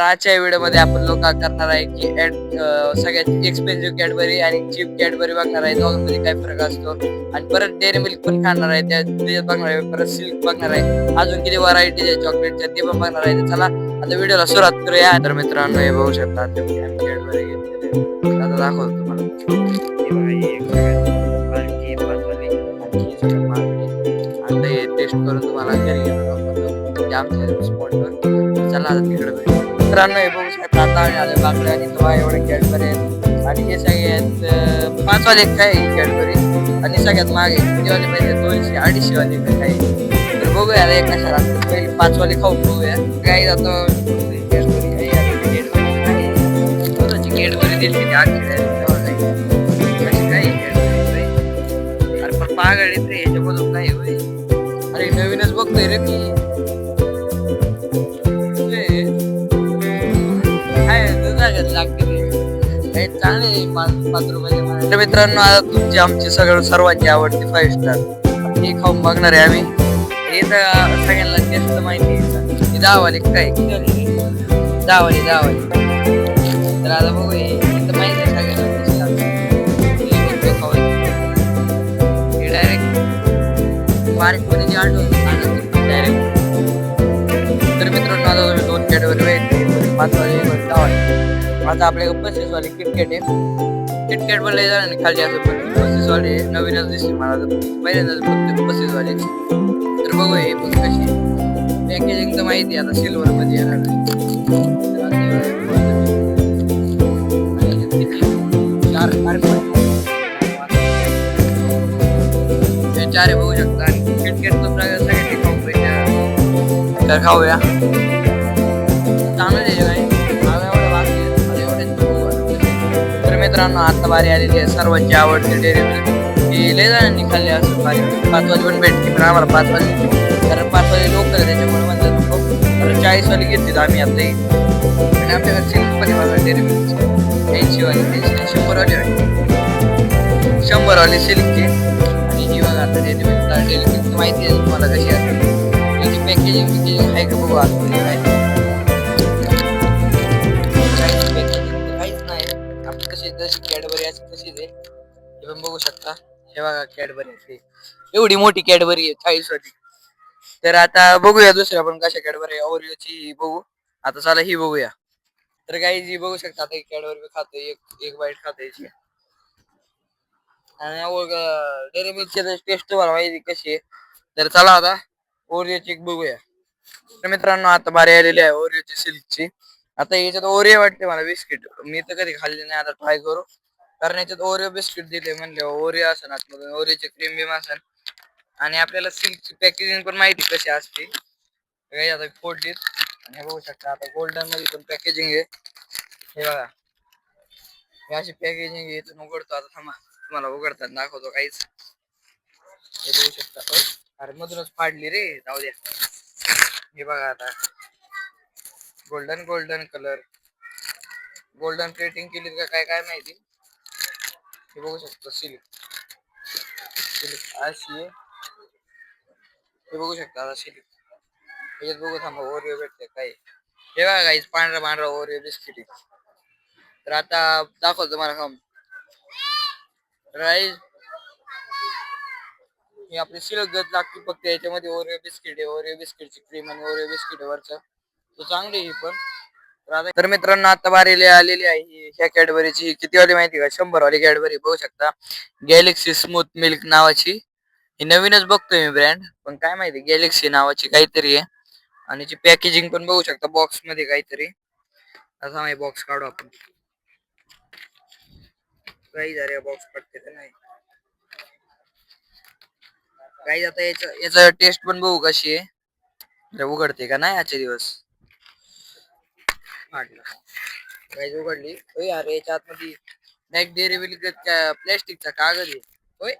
आजच्या व्हिडिओ मध्ये आपण लोक करणार आहे की सगळ्यात एक्सपेन्सिव्ह कॅडबरी आणि चीप कॅडबरी बघणार आहे, दोघांमध्ये काय फरक असतो. आणि परत डेअरी मिल्क पण खाणार आहे, त्याच्यात बघणार आहे. परत सिल्क बघणार आहे, अजून किती व्हरायटी आहे चॉकलेटच्या ते पण बघणार आहे. चला आता व्हिडिओला सुरुवात करूया. तर मित्रांनो हे बघू शकता कॅडबरी घेतलेले, आता दाखवतो तुम्हाला. आता हे टेस्ट करून तुम्हाला घरी घेऊन आमच्या स्पॉटवर. चला आता तिकडे मित्रांनो हे बघू शकता. आता आम्ही आलो बाकडे आणि तुम्हाला एवढे कॅडबरी आहेत आणि हे सगळ्यात 5 वाले काय कॅडबरी आणि सगळ्यात मागे कितीवाले पाहिजे 200-250 वाले काय. तर बघूया एक कशा लागतात. पहिले 5 वाले खाऊन बघूया काय जातं. कॅडबरी कॅडबरी दिली अरे पण पागड येत रे ह्याच्यामधून काय होय. अरे नवीनच बघतोय रे मी. चांगले मित्रांनो आता तुमची आमची सर्वांची आवडती 5 स्टार हे खाऊन बघणार आहे आम्ही. हे तर सगळ्यांना टेस्ट माहिती आहे. 10 वाली काय 10 वाली तर आता बघू इथं माहिती आहे सगळ्यांना डायरेक्ट बारीक मध्ये डायरेक्ट. तर मित्रांनो आता तुम्ही 2 कॅटेगरी 5 वाले 10 वाले. आता आपल्याकडे 25 वाले किटकॅट आहे. किटकॅट पण लय जणांनी खाल्ली असं, पण 25 वाले नवीनच दिसले मला तर पहिल्यांदाच बघतो 25 वाले. तर बघू हे बघ कशी पॅकेजिंग तर माहिती आहे आता सिल्वर मध्ये येणार. चार बघू शकता. आणि किटकॅट तर सगळ्यांनी खाऊ पाहिजे. तर खाऊया चांगलं काय. तर मित्रांनो आता बारी आलेली आहे सर्वांची आवडते डेअरी मिल्क. ही लय जणांनी खाल्ली असं बारी. 5 वाली पण भेटते पण आम्हाला 5 वाली कारण 5 वाली लोकल आहे त्याच्यामुळे म्हणतात लोक. तर 40 वाली घेतली आम्ही आता. आणि आपल्याकडे सिल्क पण आहे डेअरी मिल्क 80 वाली 100 वाली 100 वाली सिल्कची. आणि ही बघा आता डेअरी मिल्क माहिती आहे तुम्हाला कशी असते त्याची पॅकेजिंग आहे का बघू आता काय. जशी कॅडबरी असते तशीच आहे. हे पण बघू शकता. हे बघा कॅडबरी असते एवढी मोठी कॅडबरी आहे 40 वाली. तर आता बघूया दुसऱ्या पण कशा कॅडबरी ओरिओची बघू. आता चला ही बघूया. तर काही जी बघू शकता आता कॅडबरी खातोय एक बाईट खातोय आणि डेअरी मिल्कची टेस्ट तुम्हाला माहिती कशी आहे. तर चला आता ओरिओची बघूया. तर मित्रांनो आता बारी आलेली आहे ओरिओची सिल्कची. आता याच्यात ओरिओ वाटते मला बिस्किट. मी तर कधी खाल्ले नाही, आता ट्राय करू. कारण याच्यात ओरिओ बिस्किट दिले म्हणले ओरिओ असेल आतमधून ओरिओची क्रीम बीम असेल. आणि आपल्याला सिल्कची पॅकेजिंग पण माहिती कशी असते. काही आता फोडलीत आणि बघू शकता आता गोल्डन मध्ये पण पॅकेजिंग आहे. हे बघा हे अशी पॅकेजिंग आहे. इथून उघडतो आता थांबा तुम्हाला उघडतात दाखवतो काहीच. हे बघू शकता. अरे मधूनच फाडली रे जाऊ द्या. हे बघा आता गोल्डन कलर गोल्डन प्लेटिंग केली का काय काय माहिती. हे बघू शकतो सिल्क अशी आहे. हे बघू शकता आता सिल्क. याच्यात बघू थांबा ओरिओ भेटते काय. हे बघा गाईस पांढरा ओरिओ बिस्किट. तर आता दाखवतो तुम्हाला खाऊन. राईस ही आपली सिल्क गत लागते फक्त याच्यामध्ये ओरिओ बिस्किट आहे. ओरिओ बिस्किटची क्रीम आणि ओरिओ बिस्किट वरचं तो चांगली ही पण. तर मित्रांनो आता बारी आलेली आहे ह्या कॅडबरीची. किती वाली माहिती का 100 वाली कॅडबरी बघू शकता. गॅलेक्सी स्मूथ मिल्क नावाची. ही नवीनच बघतोय मी ब्रँड पण काय माहिती गॅलेक्सी नावाची काहीतरी आहे. आणि ची पॅकेजिंग पण बघू शकता बॉक्स मध्ये काहीतरी. असा माहिती बॉक्स काढू आपण. काही झाले बॉक्स पडते तर नाही काही. आता याचा टेस्ट पण बघू कशी आहे. उघडते का नाही आजचे दिवस. काही उघडली होय. अरे याच्या आतमध्ये नॅक डेअरी मिल्क प्लॅस्टिकचा कागद आहे होय.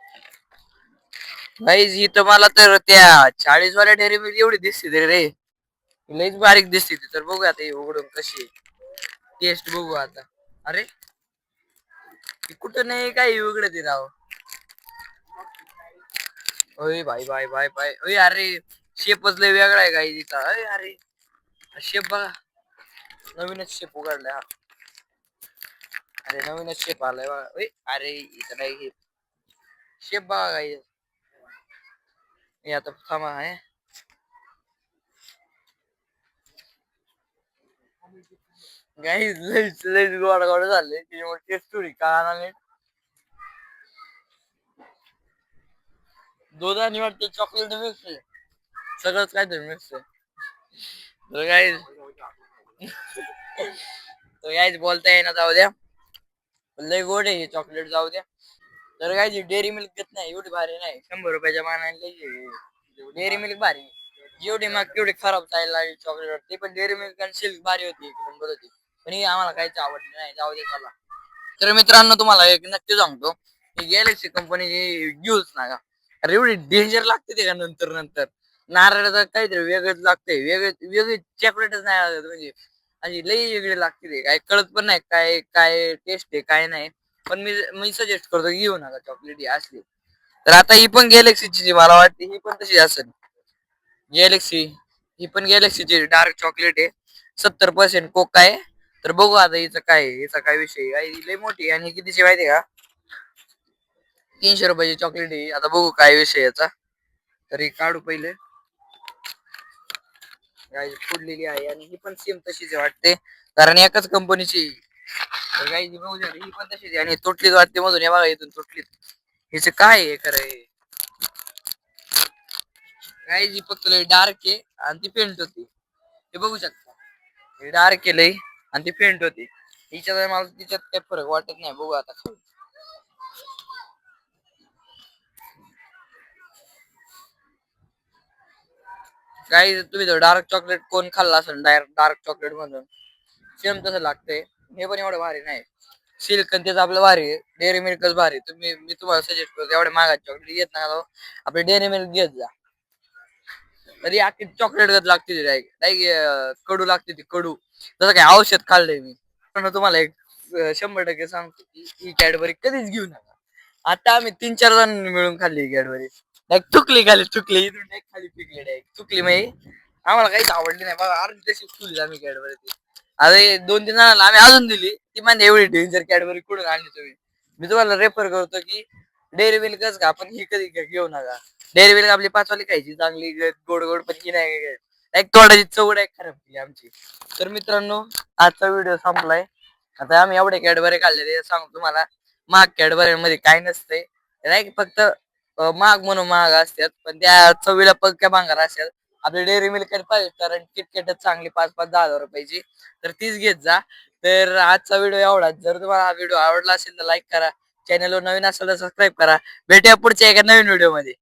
भाई तर मला तर त्या 40 वाल्या डेअरी मिल्क एवढी दिसते रे. लईच बारीक दिसते ती. तर बघू आता उघडून कशी टेस्ट बघू आता. अरे कुठं नाही काही उघडते राव. ओय भाई ओय अरे शेपच लय वेगळा आहे काही तिचा. अरे शेप बघा नवीनच शेप उघडलाय हा. अरे नवीनच शेप आलाय बघा. ओय, अरे इथं नाही शेप बघा काही. हे आता थांबा आहे. गाईज लईच लईच गोड गोड झाले त्याच्यामुळे टेस्ट थोडी कळाला नाही. दूध आणि वाटतं चॉकलेट मिक्स आहे. सगळंच काहीतरी मिक्स आहे. तर गाईज तर गाईज बोलता येईना जाऊ द्या. लय गोड आहे चॉकलेट जाऊ द्या. तर काय डेअरी मिल्क देत नाही एवढी भारी नाही 100 रुपयाच्या मानाने डेअरी मिल्क भारी जेवढी मग तेवढी खराब जायला चॉकलेट ती पण डेअरी मिल्क आणि सिल्क भारी होती एक नंबर होती पण ही आम्हाला काहीच आवडली नाही जाऊ दे चला. तर मित्रांनो तुम्हाला एक नक्की सांगतो ही गॅलेक्सी कंपनीची घेऊच नका. अरे एवढी डेंजर लागते ते का नंतर नंतर नारळाचं काहीतरी वेगळंच लागतंय वेगळी चॉकलेटच नाही लागत म्हणजे अशी लई वेगळी लागते ते काय कळत पण नाही काय काय टेस्ट आहे काय नाही. पण मी सजेस्ट करतो घेऊ नका चॉकलेट ही असली. तर आता ही पण गॅलेक्सीची जी मला वाटते ही पण तशी असेल गॅलेक्सी ही पण गॅलेक्सीची डार्क चॉकलेट आहे 70% कोका आहे. तर बघू आता हिचं काय हिचा काय विषय लय मोठी आणि कितीची माहिती का 300 रुपयाची चॉकलेट आहे आता बघू काय विषय याचा. तरी काढू पहिले फुडलेली आहे आणि ही पण सेम तशीच वाटते कारण एकाच कंपनीची. तर काही बघू शकता ही पण तशीच आणि तुटलीच वाटते मधून हे बघा इथून तुटलीच. हिच काय आहे खरं काय जी फक्त डार्क आहे आणि ती पेंट होती हे बघू शकता डार्क केलंय आणि ती पेंट होती हिच्यात मला तिच्यात काही फरक वाटत नाही बघू आता. काही तुम्ही तो डार्क चॉकलेट कोण खाल्ला असेल डार्क चॉकलेट मधून सेम तसं लागतंय. हे पण एवढं भारी नाही सिल्क त्याचं आपलं भारी आहे डेअरी मिल्कच भारी मी तुम्हाला सजेस्ट करतो एवढ्या महागात चॉकलेट घेत नका आपले डेअरी मिल्क घेत जा. तरी अख्खी चॉकलेट गत लागते ती डायरेक्ट कडू लागते ती कडू तसं काही औषध खाल्लंय मी. पण तुम्हाला एक 100% सांगतो की ही कॅडबरी कधीच घेऊ नका. आता आम्ही 3-4 जण मिळून खाल्ली कॅडबरी चुकली खाली चुकली इथून खाली पिकली डायरेक्ट चुकली माही आम्हाला काहीच आवडली नाही बघा अर्धी तशी चुकली आम्ही कॅडबरी ती. अरे 2-3 जणांना आम्ही अजून दिली ती म्हणजे एवढी डेंजर कॅडबरी कुठून आणली तुम्ही. मी तुम्हाला रेफर करतो की डेअरी मिल्कच का आपण ही कधी घेऊ नका. डेअरी मिल्क आपली 5 वाली खायची चांगली गोड गोड पण ही नाही एक तोंडाची चवड आहे खराब केली आमची. तर मित्रांनो आजचा व्हिडिओ संपलाय. आता आम्ही एवढे कॅडबरे खाल्ले सांगतो तुम्हाला महाग कॅडबऱ्यांमध्ये काय नसते नाही फक्त महाग म्हणून महाग असतात पण त्या चवीला पक्क्या भांगार असतात. आपली डेअरी मिल्क पाहिजे कारण किटकॅटच चांगली 5-5-10 हजार रुपयाची तर तीच घेत जा. तर आजचा व्हिडिओ एवढाच जर तुम्हाला हा व्हिडिओ आवडला असेल तर लाईक करा चॅनलवर नवीन असेल तर सबस्क्राईब करा भेटूया पुढच्या एका नवीन व्हिडिओ मध्ये.